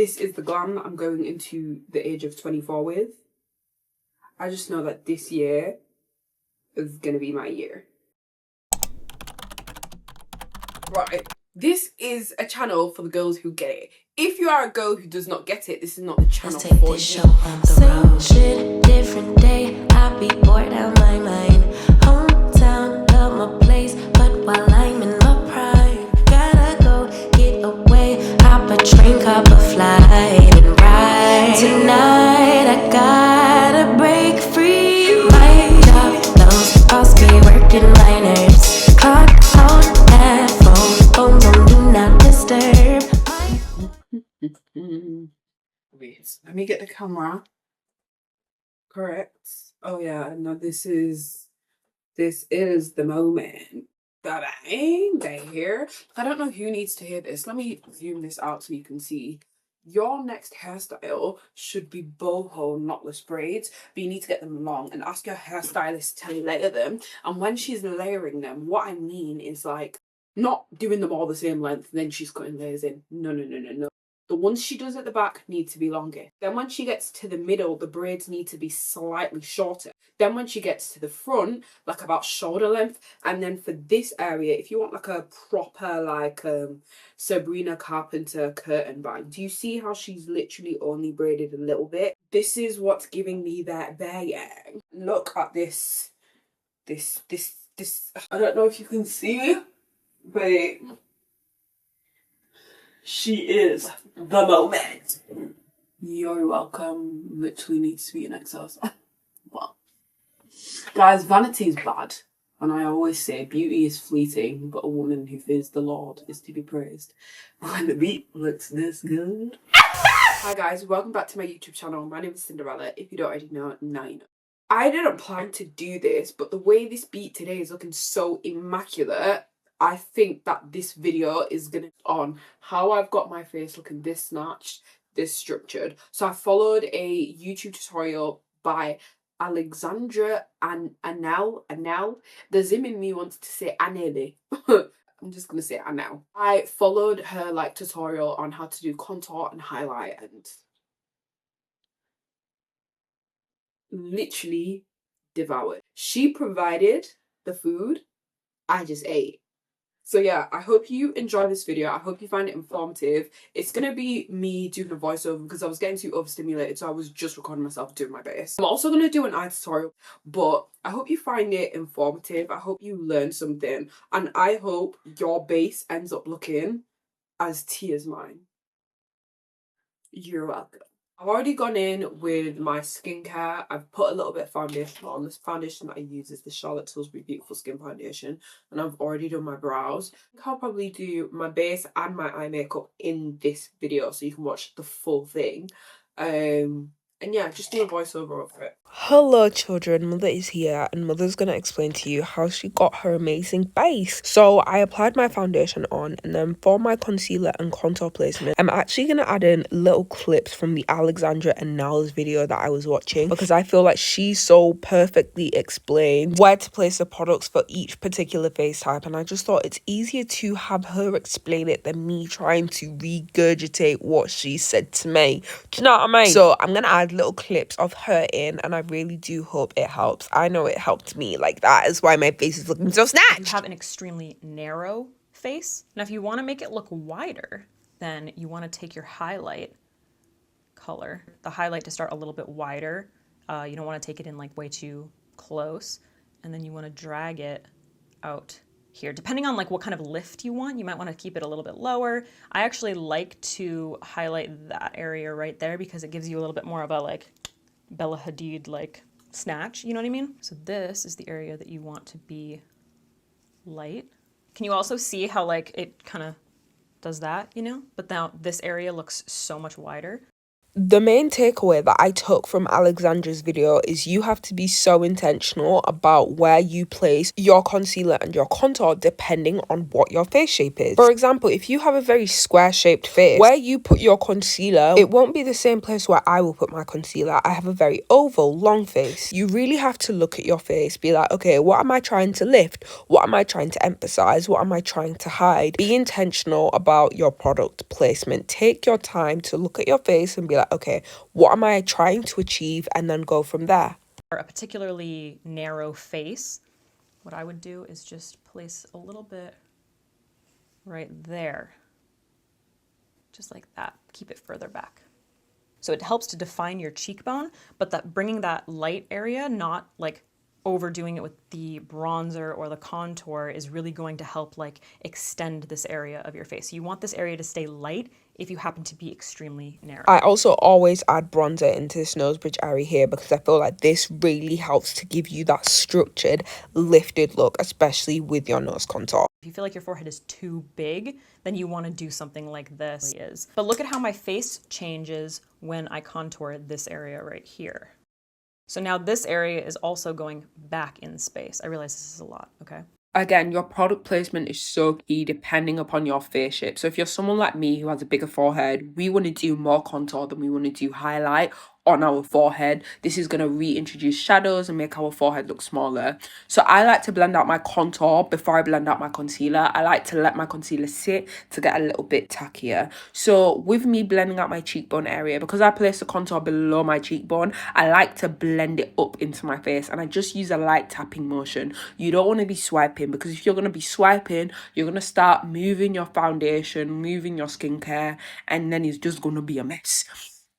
This is the glam that I'm going into the age of 24 with. I just know that this year is going to be my year. Right. This is a channel for the girls who get it. If you are a girl who does not get it, this is not the channel for you. Let's take this show on the road. Shit, different day. I be bored out my mind. Hometown, love my place, but while I'm in my prime, gotta go get away. Hop a train, cop a flight, and ride. Tonight I gotta break free. My job, those boss be working minors. Clock out that phone do not disturb. Wait, let me get the camera. Correct. Oh yeah, no, this is the moment. Bang, bang here. I don't know who needs to hear this. Let me zoom this out so you can see. Your next hairstyle should be boho knotless braids, but you need to get them long and ask your hairstylist to layer them. And when she's layering them, what I mean is like not doing them all the same length and then she's cutting layers in. No. The ones she does at the back need to be longer. Then when she gets to the middle, the braids need to be slightly shorter. Then when she gets to the front, like about shoulder length. And then for this area, if you want like a proper like Sabrina Carpenter curtain bang, do you see how she's literally only braided a little bit? This is what's giving me that bang. Look at this. This. I don't know if you can see, but she is the moment. You're welcome. Literally needs to be an exhaust. Well, guys, vanity is bad. And I always say beauty is fleeting, but a woman who fears the Lord is to be praised. When the beat looks this good. Hi guys, welcome back to my YouTube channel. My name is Cinderella. If you don't already know, now you know. I didn't plan to do this, but the way this beat today is looking so immaculate, I think that this video is gonna on how I've got my face looking this snatched, this structured. So I followed a YouTube tutorial by Alexandra and Anel. The Zim in me wants to say Anele. I'm just gonna say Anel. I followed her like tutorial on how to do contour and highlight and literally devoured. She provided the food, I just ate. So yeah, I hope you enjoy this video. I hope you find it informative. It's gonna be me doing a voiceover because I was getting too overstimulated, so I was just recording myself doing my best. I'm also gonna do an eye tutorial, but I hope you find it informative. I hope you learn something, and I hope your base ends up looking as tea as mine. You're welcome. I've already gone in with my skincare. I've put a little bit of foundation on. This foundation that I use is the Charlotte Tilbury Beautiful Skin Foundation. And I've already done my brows. I think I'll probably do my base and my eye makeup in this video so you can watch the full thing. And yeah, just do a voiceover of it. Hello children, Mother is here and Mother's gonna explain to you how she got her amazing base. So I applied my foundation on, and then for my concealer and contour placement, I'm actually gonna add in little clips from the Alexandra and Nell's video that I was watching, because I feel like she so perfectly explained where to place the products for each particular face type, and I just thought it's easier to have her explain it than me trying to regurgitate what she said to me. Do you know what I mean? So I'm gonna add little clips of her in, and I really do hope it helps. I know it helped me. Like, that is why my face is looking so snatched. You have an extremely narrow face. Now, if you want to make it look wider, then you want to take your highlight color, the highlight to start a little bit wider. You don't want to take it in like way too close. And then you want to drag it out here. Depending on like what kind of lift you want, you might want to keep it a little bit lower. I actually like to highlight that area right there because it gives you a little bit more of a like Bella Hadid like snatch, you know what I mean? So this is the area that you want to be light. Can you also see how like it kind of does that, you know? But now this area looks so much wider. The main takeaway that I took from Alexandra's video is you have to be so intentional about where you place your concealer and your contour depending on what your face shape is. For example, if you have a very square shaped face, where you put your concealer, it won't be the same place where I will put my concealer. I have a very oval, long face. You really have to look at your face, be like, okay, what am I trying to lift? What am I trying to emphasize? What am I trying to hide? Be intentional about your product placement. Take your time to look at your face and be like, okay, what am I trying to achieve? And then go from there. For a particularly narrow face, what I would do is just place a little bit right there. Just like that. Keep it further back. So it helps to define your cheekbone, but that bringing that light area, not like overdoing it with the bronzer or the contour, is really going to help like extend this area of your face. So you want this area to stay light if you happen to be extremely narrow. I also always add bronzer into this nose bridge area here because I feel like this really helps to give you that structured, lifted look, especially with your nose contour. If you feel like your forehead is too big, then you want to do something like this. But look at how my face changes when I contour this area right here. So now this area is also going back in space. I realize this is a lot, okay? Again, your product placement is so key depending upon your face shape. So if you're someone like me who has a bigger forehead, we want to do more contour than we want to do highlight on our forehead. This is going to reintroduce shadows and make our forehead look smaller. So I like to blend out my contour before I blend out my concealer. I like to let my concealer sit to get a little bit tackier. So with me blending out my cheekbone area, because I place the contour below my cheekbone, I like to blend it up into my face, and I just use a light tapping motion. You don't want to be swiping, because if you're going to be swiping, you're going to start moving your foundation, moving your skincare, and then it's just going to be a mess.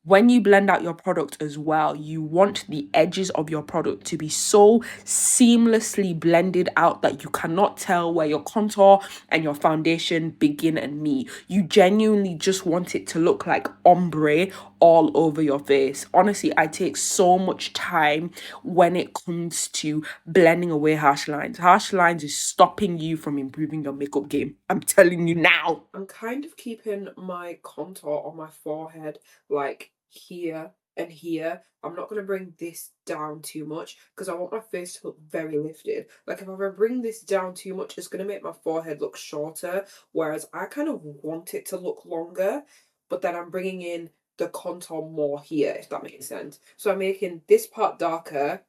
When you blend out your product as well, you want the edges of your product to be so seamlessly blended out that you cannot tell where your contour and your foundation begin and meet. You genuinely just want it to look like ombre all over your face. Honestly, I take so much time when it comes to blending away harsh lines. Harsh lines is stopping you from improving your makeup game. I'm telling you now. I'm kind of keeping my contour on my forehead like here and here. I'm not going to bring this down too much because I want my face to look very lifted. Like if I bring this down too much, it's going to make my forehead look shorter, whereas I kind of want it to look longer, but then I'm bringing in the contour more here, if that makes sense. So I'm making this part darker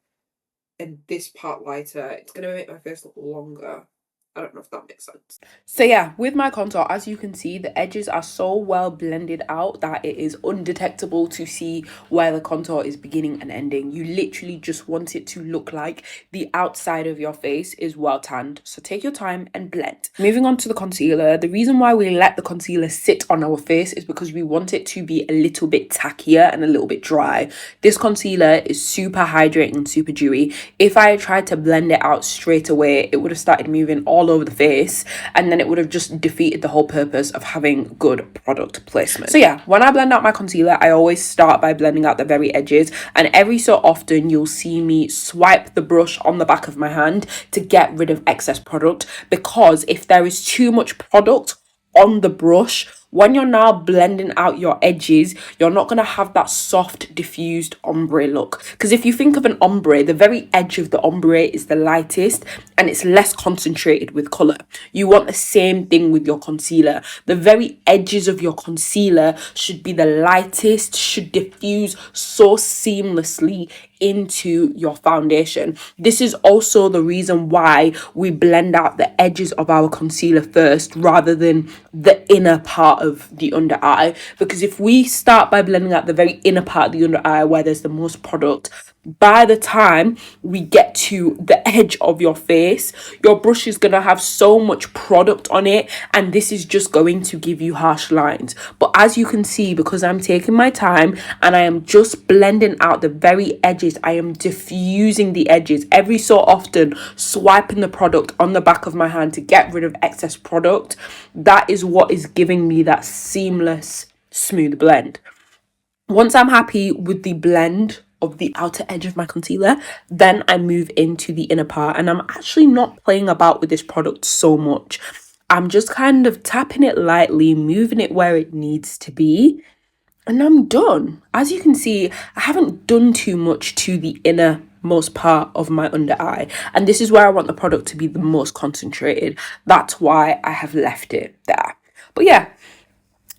and this part lighter. It's going to make my face look longer. I don't know if that makes sense. So yeah, with my contour, as you can see, the edges are so well blended out that it is undetectable to see where the contour is beginning and ending. You literally just want it to look like the outside of your face is well tanned. So take your time and blend. Moving on to the concealer, the reason why we let the concealer sit on our face is because we want it to be a little bit tackier and a little bit dry. This concealer is super hydrating and super dewy. If I tried to blend it out straight away, it would have started moving all over the face, and then it would have just defeated the whole purpose of having good product placement. So yeah, when I blend out my concealer, I always start by blending out the very edges, and every so often you'll see me swipe the brush on the back of my hand to get rid of excess product, because if there is too much product on the brush, when you're now blending out your edges, you're not going to have that soft diffused ombre look. Because if you think of an ombre, the very edge of the ombre is the lightest and it's less concentrated with colour. You want the same thing with your concealer. The very edges of your concealer should be the lightest, should diffuse so seamlessly into your foundation. This is also the reason why we blend out the edges of our concealer first rather than the inner part of the under eye, because if we start by blending out the very inner part of the under eye where there's the most product, by the time we get to the edge of your face, your brush is going to have so much product on it, and this is just going to give you harsh lines. But as you can see, because I'm taking my time and I am just blending out the very edges, I am diffusing the edges every so often, swiping the product on the back of my hand to get rid of excess product. That is what is giving me that seamless, smooth blend. Once I'm happy with the blend of the outer edge of my concealer, then I move into the inner part, and I'm actually not playing about with this product so much. I'm just kind of tapping it lightly, moving it where it needs to be, And I'm done. As you can see, I haven't done too much to the innermost part of my under eye. And this is where I want the product to be the most concentrated. That's why I have left it there. But yeah,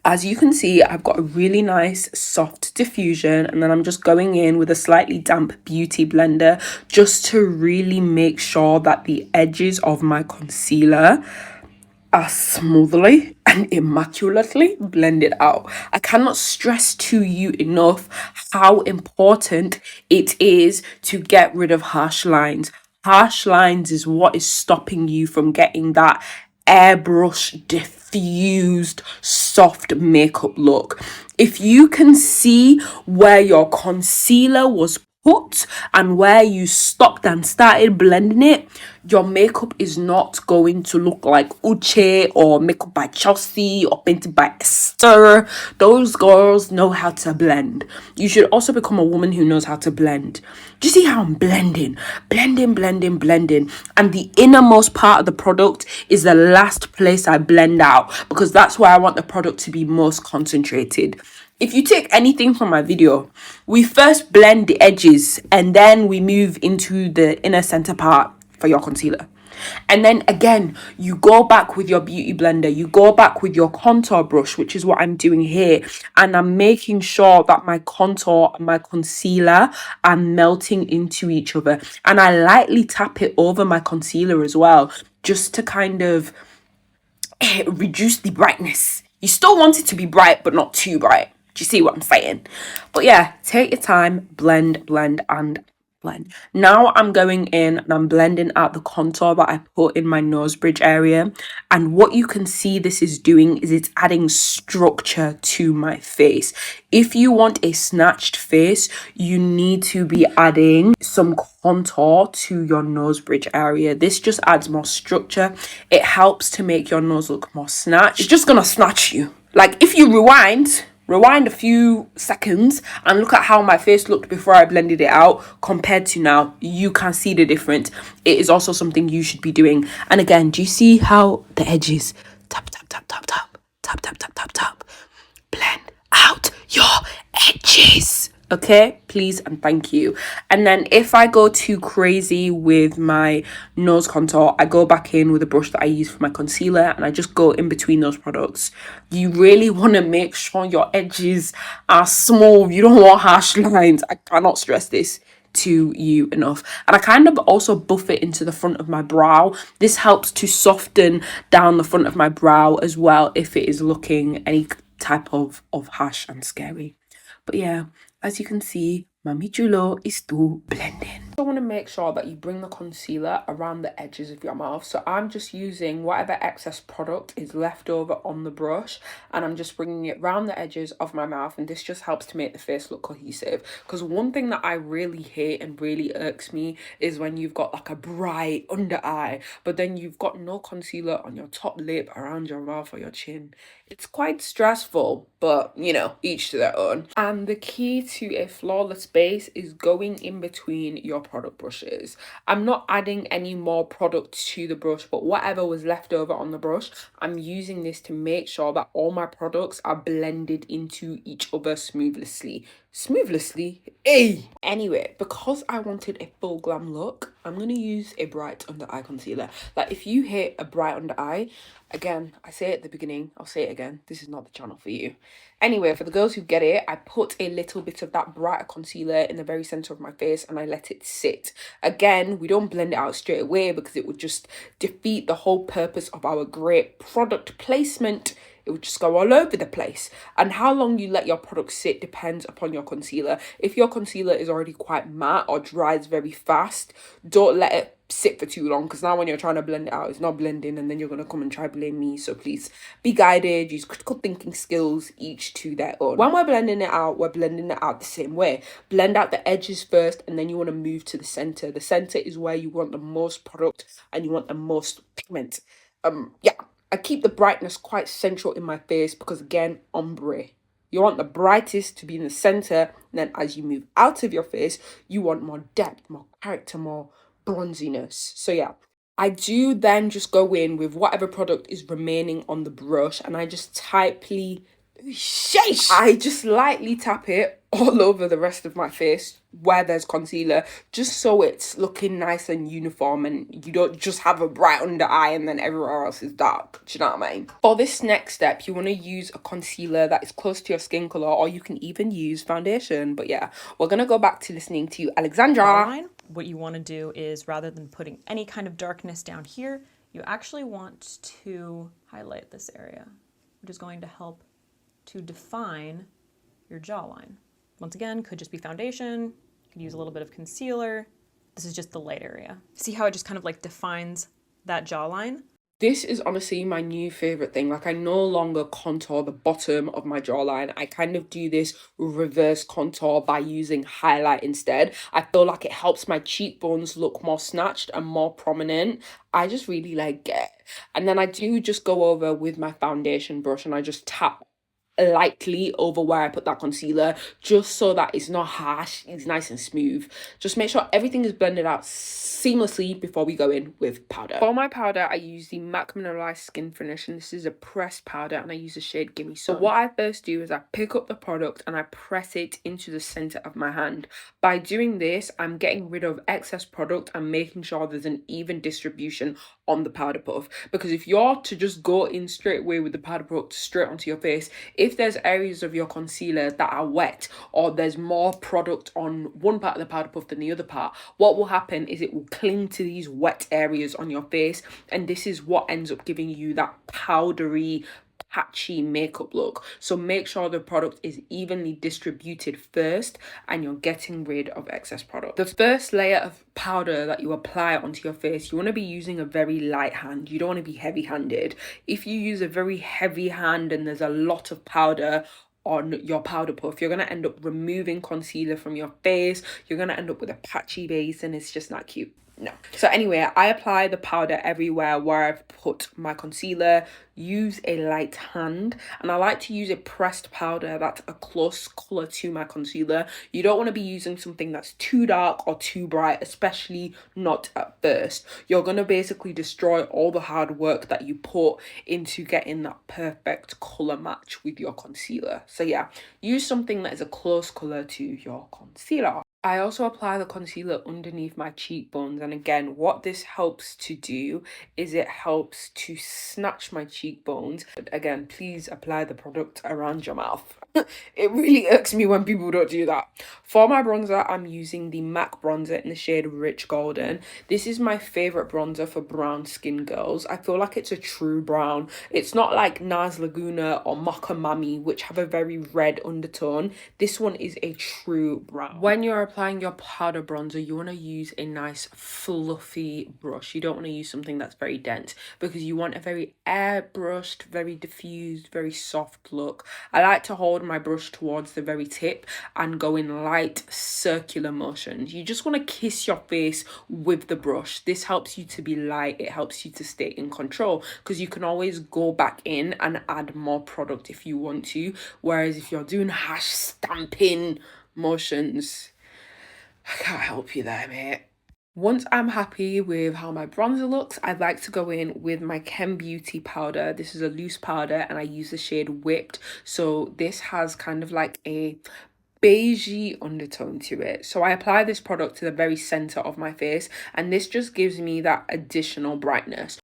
as you can see, I've got a really nice soft diffusion, and then I'm just going in with a slightly damp beauty blender just to really make sure that the edges of my concealer are smoothly and immaculately blended out. I cannot stress to you enough how important it is to get rid of harsh lines. Harsh lines is what is stopping you from getting that airbrush diffused soft makeup look. If you can see where your concealer was put and where you stopped and started blending it, your makeup is not going to look like Uche or Makeup by Chelsea or Painted by Esther. Those girls know how to blend. You should also become a woman who knows how to blend. Do you see how I'm blending? Blending. And the innermost part of the product is the last place I blend out, because that's where I want the product to be most concentrated. If you take anything from my video, we first blend the edges and then we move into the inner center part for your concealer. And then again, you go back with your beauty blender, you go back with your contour brush, which is what I'm doing here. And I'm making sure that my contour and my concealer are melting into each other. And I lightly tap it over my concealer as well, just to kind of reduce the brightness. You still want it to be bright, but not too bright. Do you see what I'm saying? But yeah, take your time, blend, and blend. Now I'm going in and I'm blending out the contour that I put in my nose bridge area. And what you can see this is doing is it's adding structure to my face. If you want a snatched face, you need to be adding some contour to your nose bridge area. This just adds more structure. It helps to make your nose look more snatched. It's just gonna snatch you. Like if you rewind a few seconds and look at how my face looked before I blended it out compared to now, you can see the difference. It is also something you should be doing. And again, do you see how the edges tap blend out your edges? Okay, please and thank you. And then if I go too crazy with my nose contour, I go back in with a brush that I use for my concealer and I just go in between those products. You really want to make sure your edges are smooth. You don't want harsh lines. I cannot stress this to you enough. And I kind of also buff it into the front of my brow. This helps to soften down the front of my brow as well if it is looking any type of harsh and scary. But yeah, as you can see, Mami Chulo is still blending. I want to make sure that you bring the concealer around the edges of your mouth. So I'm just using whatever excess product is left over on the brush and I'm just bringing it around the edges of my mouth, and this just helps to make the face look cohesive. Because one thing that I really hate and really irks me is when you've got like a bright under eye, but then you've got no concealer on your top lip, around your mouth or your chin. It's quite stressful, but you know, each to their own. And the key to a flawless base is going in between your product brushes. I'm not adding any more product to the brush, but whatever was left over on the brush, I'm using this to make sure that all my products are blended into each other smoothly. Anyway, because I wanted a full glam look, I'm going to use a bright under eye concealer. Like if you hate a bright under eye, again, I say it at the beginning, I'll say it again, this is not the channel for you. Anyway, for the girls who get it, I put a little bit of that brighter concealer in the very center of my face and I let it sit. Again, we don't blend it out straight away because it would just defeat the whole purpose of our great product placement. It would just go all over the place. And how long you let your product sit depends upon your concealer. If your concealer is already quite matte or dries very fast, don't let it sit for too long, because now when you're trying to blend it out, it's not blending and then you're going to come and try blame me. So please be guided, use critical thinking skills, each to their own. When we're blending it out, we're blending it out the same way. Blend out the edges first and then you want to move to the center. The center is where you want the most product and you want the most pigment. Yeah, I keep the brightness quite central in my face because again, ombre. You want the brightest to be in the center, and then as you move out of your face, you want more depth, more character, more bronziness. So yeah, I do then just go in with whatever product is remaining on the brush and I just tightly Sheesh! I just lightly tap it all over the rest of my face where there's concealer, just so it's looking nice and uniform and you don't just have a bright under eye and then everywhere else is dark. Do you know what I mean? For this next step, you want to use a concealer that is close to your skin color, or you can even use foundation. But yeah, we're gonna go back to listening to Alexandra. What you want to do is, rather than putting any kind of darkness down here, you actually want to highlight this area, which is going to help to define your jawline. Once again, could just be foundation, you could use a little bit of concealer. This is just the light area. See how it just kind of like defines that jawline? This is honestly my new favorite thing. Like, I no longer contour the bottom of my jawline. I kind of do this reverse contour by using highlight instead. I feel like it helps my cheekbones look more snatched and more prominent. I just really like it. And then I do just go over with my foundation brush and I just tap lightly over where I put that concealer, just so that it's not harsh, it's nice and smooth. Just make sure everything is blended out seamlessly before we go in with powder. For my powder, I use the MAC Mineralized Skin Finish, and this is a pressed powder, and I use the shade Gimme Some. So what I first do is I pick up the product and I press it into the center of my hand. By doing this, I'm getting rid of excess product and making sure there's an even distribution on the powder puff, because if you're to just go in straight away with the powder puff straight onto your face, if there's areas of your concealer that are wet, or there's more product on one part of the powder puff than the other part, what will happen is it will cling to these wet areas on your face, and this is what ends up giving you that powdery, patchy makeup look. So make sure the product is evenly distributed first and you're getting rid of excess product. The first layer of powder that you apply onto your face, you want to be using a very light hand. You don't want to be heavy-handed. If you use a very heavy hand and there's a lot of powder on your powder puff, you're going to end up removing concealer from your face. You're going to end up with a patchy base and it's just not cute. No. So anyway, I apply the powder everywhere where I've put my concealer. Use a light hand, and I like to use a pressed powder that's a close color to my concealer. You don't want to be using something that's too dark or too bright, especially not at first. You're going to basically destroy all the hard work that you put into getting that perfect color match with your concealer. So yeah, use something that is a close color to your concealer. I also apply the concealer underneath my cheekbones, and again, what this helps to do is it helps to snatch my cheekbones. But again, please apply the product around your mouth. It really irks me when people don't do that. For my bronzer, I'm using the MAC bronzer in the shade Rich Golden. This is my favorite bronzer for brown skin girls. I feel like it's a true brown. It's not like Nars Laguna or Mocha Mami, which have a very red undertone. This one is a true brown. When you're applying your powder bronzer, you want to use a nice fluffy brush. You don't want to use something that's very dense, because you want a very airbrushed, very diffused, very soft look. I like to hold my brush towards the very tip and go in light circular motions. You just want to kiss your face with the brush. This helps you to be light. It helps you to stay in control, because you can always go back in and add more product if you want to. Whereas if you're doing hash stamping motions, I can't help you there, mate. Once I'm happy with how my bronzer looks, I'd like to go in with my Chem Beauty powder. This is a loose powder and I use the shade Whipped. So this has kind of like a beigey undertone to it. So I apply this product to the very center of my face, and this just gives me that additional brightness.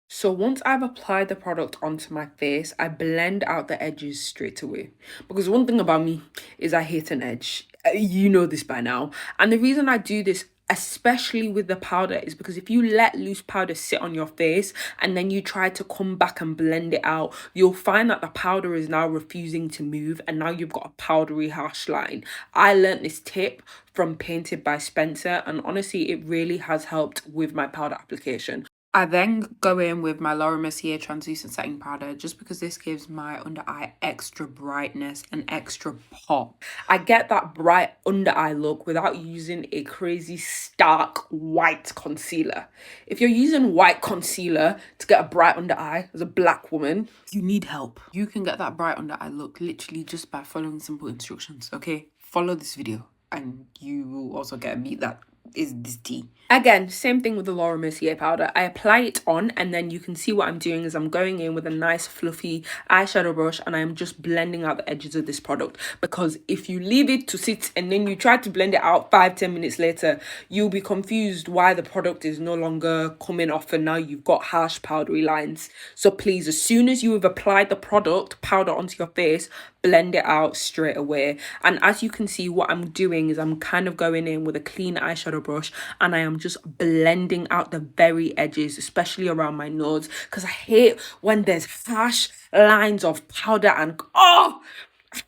So once I've applied the product onto my face, I blend out the edges straight away. Because one thing about me is I hate an edge. You know this by now. And the reason I do this, especially with the powder, is because if you let loose powder sit on your face and then you try to come back and blend it out, you'll find that the powder is now refusing to move, and now you've got a powdery harsh line. I learnt this tip from Painted by Spencer, and honestly it really has helped with my powder application. I then go in with my Laura Mercier translucent setting powder, just because this gives my under eye extra brightness and extra pop. I get that bright under eye look without using a crazy stark white concealer. If you're using white concealer to get a bright under eye as a black woman, you need help. You can get that bright under eye look literally just by following simple instructions, okay? Follow this video and you will also get that is this tea. Again, same thing with the Laura Mercier powder. I apply it on, and then you can see what I'm doing is I'm going in with a nice fluffy eyeshadow brush, and I'm just blending out the edges of this product. Because if you leave it to sit and then you try to blend it out 5-10 minutes later, you'll be confused why the product is no longer coming off, and now you've got harsh powdery lines. So please, as soon as you have applied the product powder onto your face, blend it out straight away. And as you can see, what I'm doing is I'm kind of going in with a clean eyeshadow brush, and I am just blending out the very edges, especially around my nose, because I hate when there's harsh lines of powder, and I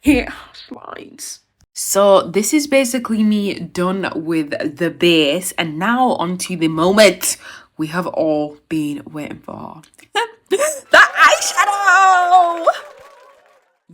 hate harsh lines. So this is basically me done with the base, and now onto the moment we have all been waiting for. The eyeshadow!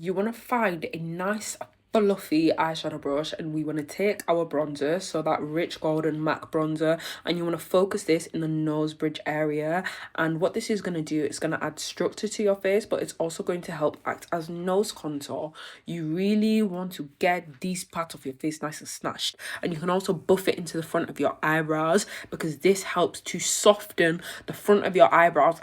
You want to find a nice fluffy eyeshadow brush, and we want to take our bronzer, so that rich golden MAC bronzer, and you want to focus this in the nose bridge area. And what this is going to do, it's going to add structure to your face, but it's also going to help act as nose contour. You really want to get these parts of your face nice and snatched, and you can also buff it into the front of your eyebrows, because this helps to soften the front of your eyebrows,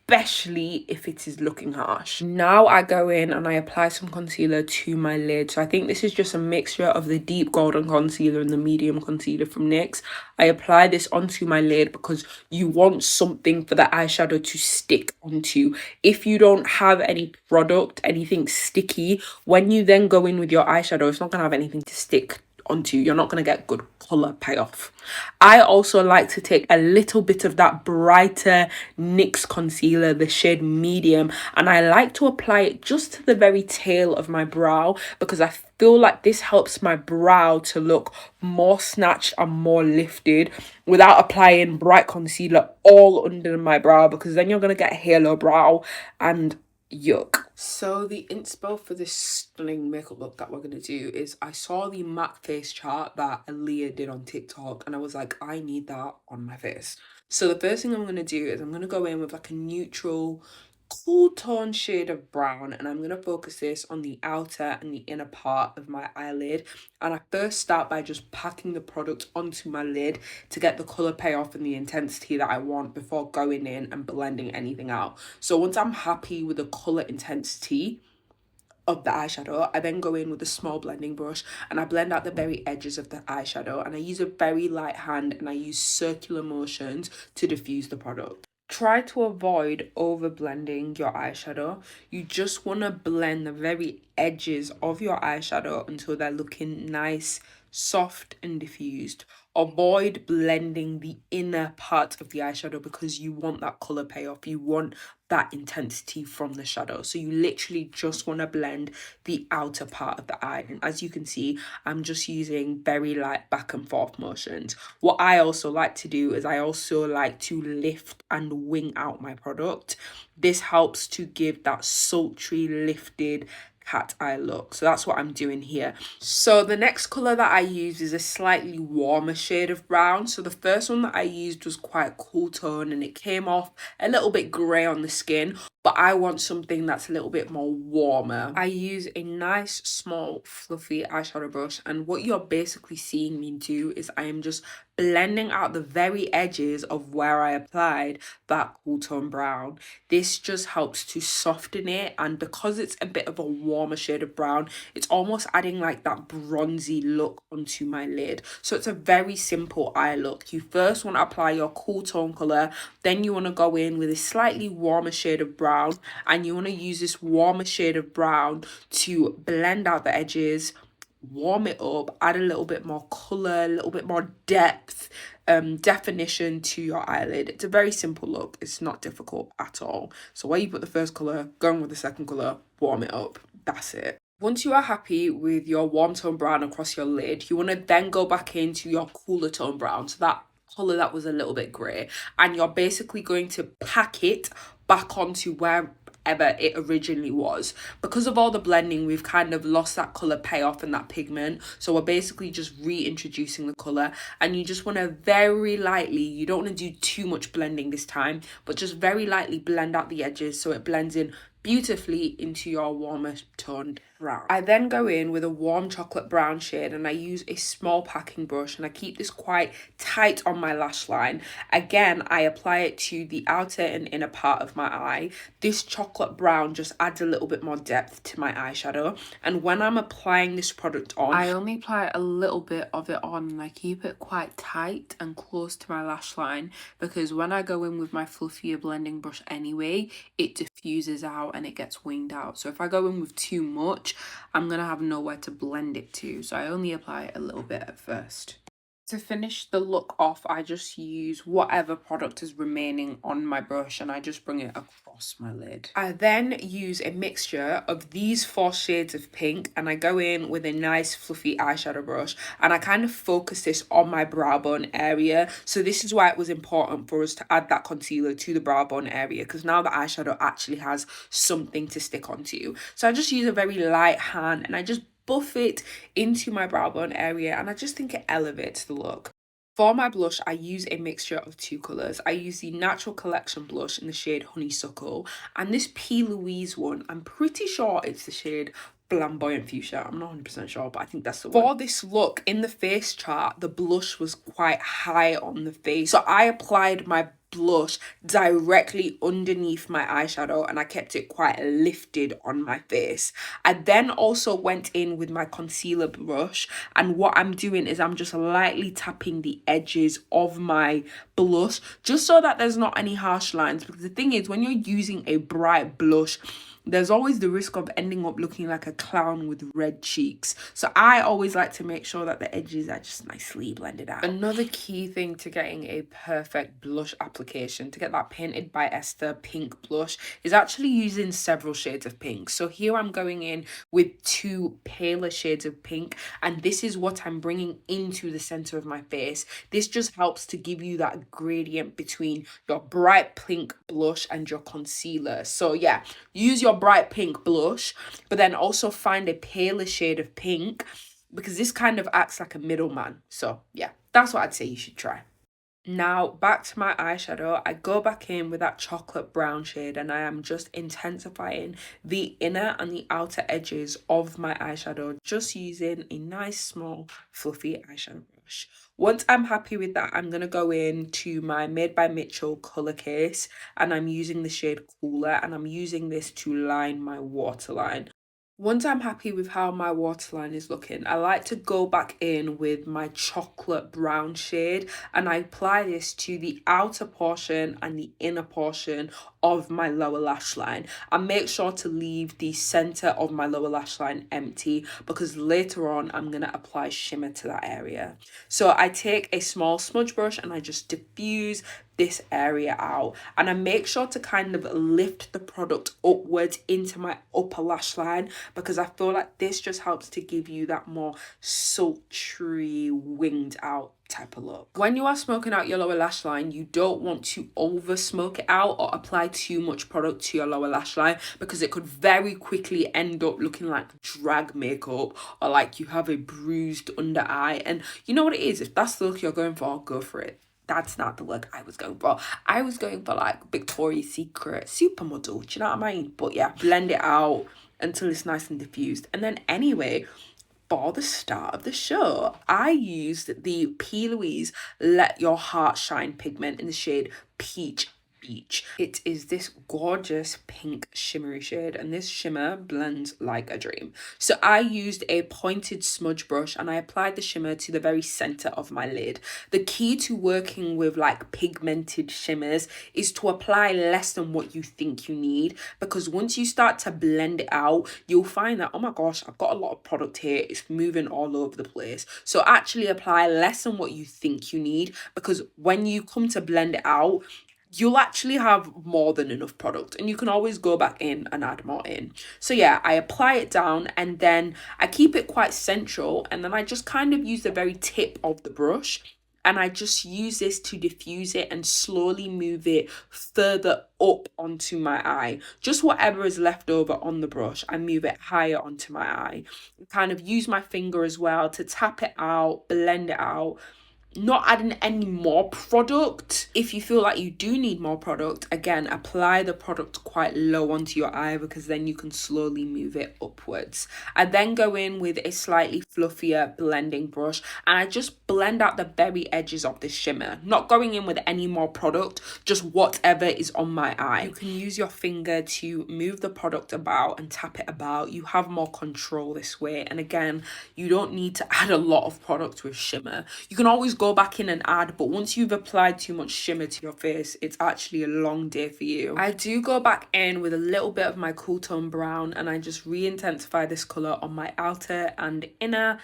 especially if it is looking harsh. Now I go in and I apply some concealer to my lid. So I think this is just a mixture of the deep golden concealer and the medium concealer from NYX. I apply this onto my lid because you want something for the eyeshadow to stick onto. If you don't have any product, anything sticky, when you then go in with your eyeshadow, it's not going to have anything to stick onto. You're not going to get good color payoff. I also like to take a little bit of that brighter NYX concealer, the shade medium, and I like to apply it just to the very tail of my brow, because I feel like this helps my brow to look more snatched and more lifted without applying bright concealer all under my brow, because then you're going to get halo brow and yuck. So the inspo for this stunning makeup look that we're going to do is, I saw the MAC face chart that Aaliyah did on TikTok, and I was like, I need that on my face. So the first thing I'm going to do is I'm going to go in with like a neutral cool tone shade of brown, and I'm going to focus this on the outer and the inner part of my eyelid. And I first start by just packing the product onto my lid to get the colour payoff and the intensity that I want before going in and blending anything out. So once I'm happy with the colour intensity of the eyeshadow, I then go in with a small blending brush and I blend out the very edges of the eyeshadow, and I use a very light hand and I use circular motions to diffuse the product. Try to avoid over blending your eyeshadow. You just want to blend the very edges of your eyeshadow until they're looking nice, soft and diffused. Avoid blending the inner part of the eyeshadow because you want that colour payoff. You want that intensity from the shadow. So you literally just want to blend the outer part of the eye. And as you can see, I'm just using very light back and forth motions. What I also like to do is I also like to lift and wing out my product. This helps to give that sultry, lifted cat eye look. So that's what I'm doing here. So the next color that I use is a slightly warmer shade of brown. So the first one that I used was quite cool tone and it came off a little bit gray on the skin, but I want something that's a little bit more warmer. I use a nice small fluffy eyeshadow brush, and what you're basically seeing me do is I am just blending out the very edges of where I applied that cool tone brown. This just helps to soften it, and because it's a bit of a warmer shade of brown, it's almost adding like that bronzy look onto my lid. So it's a very simple eye look. You first want to apply your cool tone color, then you want to go in with a slightly warmer shade of brown, and you want to use this warmer shade of brown to blend out the edges, warm it up, add a little bit more color, a little bit more depth, definition to your eyelid. It's a very simple look. It's not difficult at all. So where you put the first color, go in with the second color, warm it up. That's it. Once you are happy with your warm tone brown across your lid, you want to then go back into your cooler tone brown, so that color that was a little bit gray, and you're basically going to pack it back onto wherever it originally was. Because of all the blending, we've kind of lost that color payoff and that pigment, so we're basically just reintroducing the color. And you just want to very lightly, you don't want to do too much blending this time, but just very lightly blend out the edges so it blends in beautifully into your warmer toned brown. I then go in with a warm chocolate brown shade, and I use a small packing brush, and I keep this quite tight on my lash line. Again, I apply it to the outer and inner part of my eye. This chocolate brown just adds a little bit more depth to my eyeshadow, and when I'm applying this product on, I only apply a little bit of it on, and I keep it quite tight and close to my lash line, because when I go in with my fluffier blending brush anyway, it diffuses out and it gets winged out. So if I go in with too much, I'm gonna have nowhere to blend it to, so I only apply a little bit at first. To finish the look off, I just use whatever product is remaining on my brush, and I just bring it across my lid. I then use a mixture of these 4 shades of pink, and I go in with a nice fluffy eyeshadow brush, and I kind of focus this on my brow bone area. So this is why it was important for us to add that concealer to the brow bone area, because now the eyeshadow actually has something to stick onto. So I just use a very light hand, and I just buff it into my brow bone area, and I just think it elevates the look. For my blush, I use a mixture of 2 colours. I use the Natural Collection blush in the shade Honeysuckle, and this Plouise one, I'm pretty sure it's the shade Flamboyant Fuchsia. I'm not 100% sure, but I think that's the one. For this look, in the face chart, the blush was quite high on the face, so I applied my blush directly underneath my eyeshadow, and I kept it quite lifted on my face. I then also went in with my concealer brush, and what I'm doing is I'm just lightly tapping the edges of my blush just so that there's not any harsh lines, because the thing is, when you're using a bright blush, there's always the risk of ending up looking like a clown with red cheeks. So I always like to make sure that the edges are just nicely blended out. Another key thing to getting a perfect blush application, to get that Painted by Esther pink blush, is actually using several shades of pink. So here I'm going in with 2 paler shades of pink, and this is what I'm bringing into the center of my face. This just helps to give you that gradient between your bright pink blush and your concealer. So yeah, use your bright pink blush, but then also find a paler shade of pink, because this kind of acts like a middleman. So yeah, that's what I'd say you should try. Now back to my eyeshadow, I go back in with that chocolate brown shade, and I am just intensifying the inner and the outer edges of my eyeshadow, just using a nice small fluffy eyeshadow brush. Once I'm happy with that, I'm going to go into my Made by Mitchell colour case, and I'm using the shade Cooler, and I'm using this to line my waterline. Once I'm happy with how my waterline is looking, I like to go back in with my chocolate brown shade, and I apply this to the outer portion and the inner portion of my lower lash line. I make sure to leave the center of my lower lash line empty, because later on I'm going to apply shimmer to that area. So I take a small smudge brush and I just diffuse this area out, and I make sure to kind of lift the product upwards into my upper lash line, because I feel like this just helps to give you that more sultry, winged out type of look. When you are smoking out your lower lash line, you don't want to over smoke it out or apply too much product to your lower lash line, because it could very quickly end up looking like drag makeup, or like you have a bruised under eye. And you know what it is, if that's the look you're going for, go for it. That's not the look I was going for. I was going for like Victoria's Secret supermodel, do you know what I mean? But yeah, blend it out until it's nice and diffused. And then anyway, for the start of the show, I used the Plouise Let Your Heart Shine pigment in the shade Peach Beach. It is this gorgeous pink shimmery shade, and this shimmer blends like a dream. So I used a pointed smudge brush, and I applied the shimmer to the very center of my lid. The key to working with like pigmented shimmers is to apply less than what you think you need, because once you start to blend it out, you'll find that, oh my gosh, I've got a lot of product here, it's moving all over the place. So actually apply less than what you think you need, because when you come to blend it out, you'll actually have more than enough product, and you can always go back in and add more in. So yeah, I apply it down, and then I keep it quite central, and then I just kind of use the very tip of the brush, and I just use this to diffuse it and slowly move it further up onto my eye. Just whatever is left over on the brush, I move it higher onto my eye. Kind of use my finger as well to tap it out, blend it out. not adding any more product. If you feel like you do need more product, again, apply the product quite low onto your eye, because then you can slowly move it upwards. I then go in with a slightly fluffier blending brush and I just blend out the very edges of this shimmer, not going in with any more product, just whatever is on my eye. You can use your finger to move the product about and tap it about. You have more control this way, and again, you don't need to add a lot of product with shimmer. You can always go back in and add, but once you've applied too much shimmer to your face, it's actually a long day for you. I do go back in with a little bit of my cool tone brown and I just re-intensify this colour on my outer and inner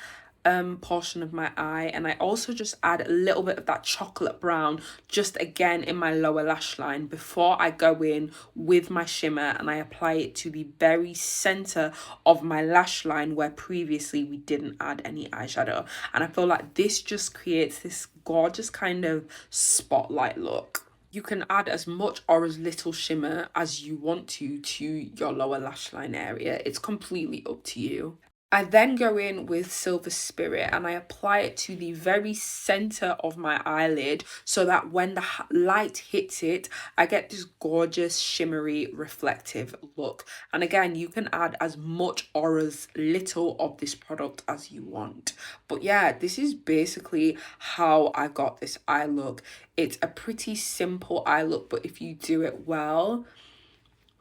portion of my eye, and I also just add a little bit of that chocolate brown just again in my lower lash line before I go in with my shimmer and I apply it to the very center of my lash line where previously we didn't add any eyeshadow. And I feel like this just creates this gorgeous kind of spotlight look. You can add as much or as little shimmer as you want to your lower lash line area. It's completely up to you. I then go in with Silver Spirit and I apply it to the very center of my eyelid so that when the light hits it, I get this gorgeous shimmery reflective look. And again, you can add as much or as little of this product as you want. But yeah, this is basically how I got this eye look. It's a pretty simple eye look, but if you do it well,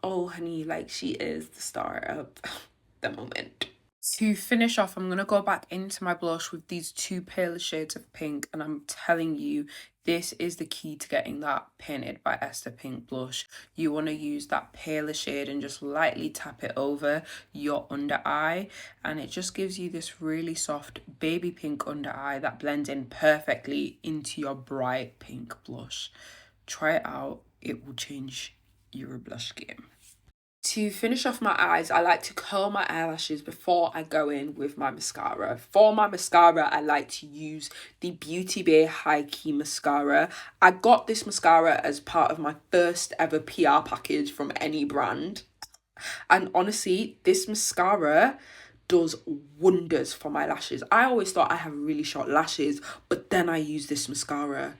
oh honey, like she is the star of the moment. To finish off, I'm going to go back into my blush with these two paler shades of pink, and I'm telling you, this is the key to getting that Painted by Esther pink blush. You want to use that paler shade and just lightly tap it over your under eye, and it just gives you this really soft baby pink under eye that blends in perfectly into your bright pink blush. Try it out, it will change your blush game. To finish off my eyes, I like to curl my eyelashes before I go in with my mascara. For my mascara, I like to use the Beauty Bay High Key Mascara. I got this mascara as part of my first ever PR package from any brand. And honestly, this mascara does wonders for my lashes. I always thought I have really short lashes, but then I use this mascara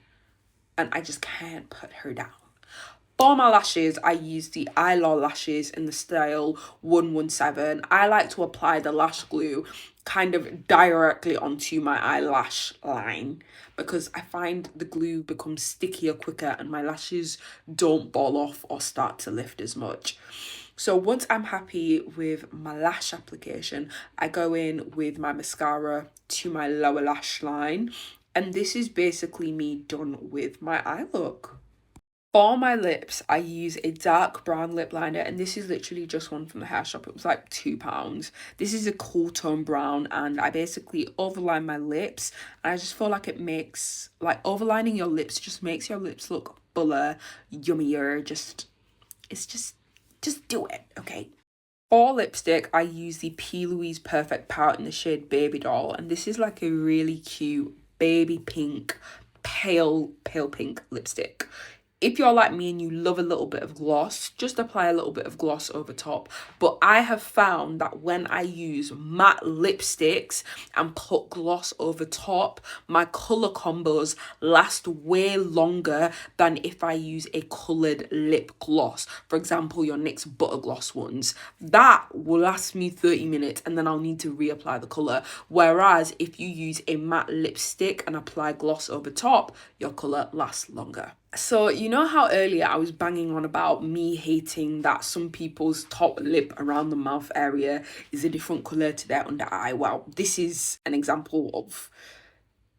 and I just can't put her down. For my lashes, I use the Eyelaw lashes in the style 117. I like to apply the lash glue kind of directly onto my eyelash line because I find the glue becomes stickier quicker and my lashes don't ball off or start to lift as much. So once I'm happy with my lash application, I go in with my mascara to my lower lash line. And this is basically me done with my eye look. For my lips, I use a dark brown lip liner, and this is literally just one from the hair shop. It was like £2. This is a cool tone brown, and I basically overline my lips. And I just feel like it makes, like, overlining your lips just makes your lips look fuller, yummier. Just do it, okay? For lipstick, I use the Plouise Perfect Pout in the shade Baby Doll, and this is like a really cute baby pink, pale pink lipstick. If you're like me and you love a little bit of gloss, just apply a little bit of gloss over top. But I have found that when I use matte lipsticks and put gloss over top, my colour combos last way longer than if I use a coloured lip gloss. For example, your NYX Butter Gloss ones. That will last me 30 minutes and then I'll need to reapply the colour. Whereas if you use a matte lipstick and apply gloss over top, your colour lasts longer. So you know how earlier I was banging on about me hating that some people's top lip around the mouth area is a different colour to their under eye? Well, this is an example of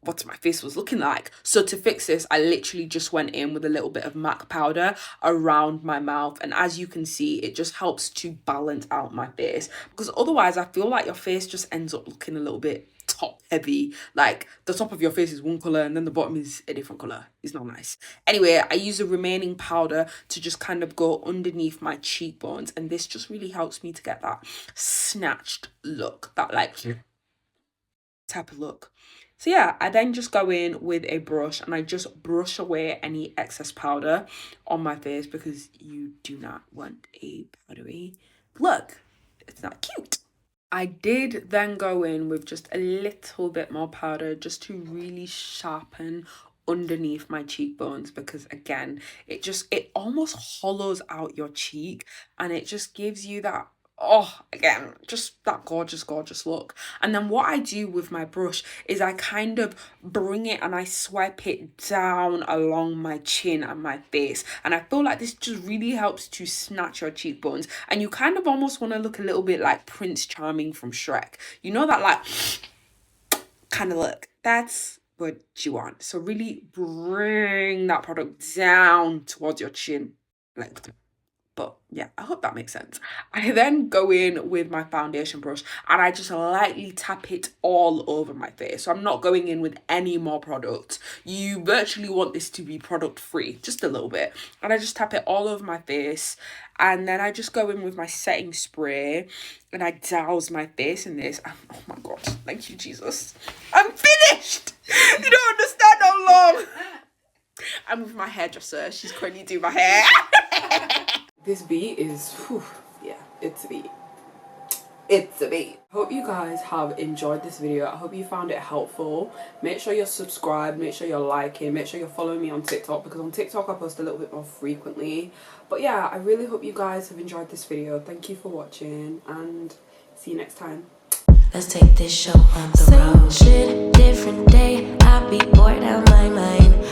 what my face was looking like. So to fix this, I literally just went in with a little bit of MAC powder around my mouth, and as you can see, it just helps to balance out my face, because otherwise I feel like your face just ends up looking a little bit top heavy. Like the top of your face is one colour and then the bottom is a different colour. It's not nice. Anyway, I use the remaining powder to just kind of go underneath my cheekbones, and this just really helps me to get that snatched look, that like type of look. So yeah, I then just go in with a brush and I just brush away any excess powder on my face, because you do not want a powdery look. It's not cute. I did then go in with just a little bit more powder just to really sharpen underneath my cheekbones, because again, it almost hollows out your cheek and it just gives you that, oh, again, just that gorgeous look. And then what I do with my brush is I kind of bring it and I swipe it down along my chin and my face, and I feel like this just really helps to snatch your cheekbones, and you kind of almost want to look a little bit like Prince Charming from Shrek, you know, that like kind of look. That's what you want. So really bring that product down towards your chin, like. But yeah, I hope that makes sense. I then go in with my foundation brush and I just lightly tap it all over my face. So I'm not going in with any more product. You virtually want this to be product free, just a little bit. And I just tap it all over my face. And then I just go in with my setting spray and I douse my face in this. And, oh my God, thank you, Jesus. I'm finished. You don't understand how long. I'm with my hairdresser. She's currently doing my hair. This beat is, whew, yeah, it's a beat. It's a beat. Hope you guys have enjoyed this video. I hope you found it helpful. Make sure you're subscribed, make sure you're liking, make sure you're following me on TikTok, because on TikTok I post a little bit more frequently. But yeah, I really hope you guys have enjoyed this video. Thank you for watching and see you next time. Let's take this show on the road. Same shit, different day. I be bored out my mind.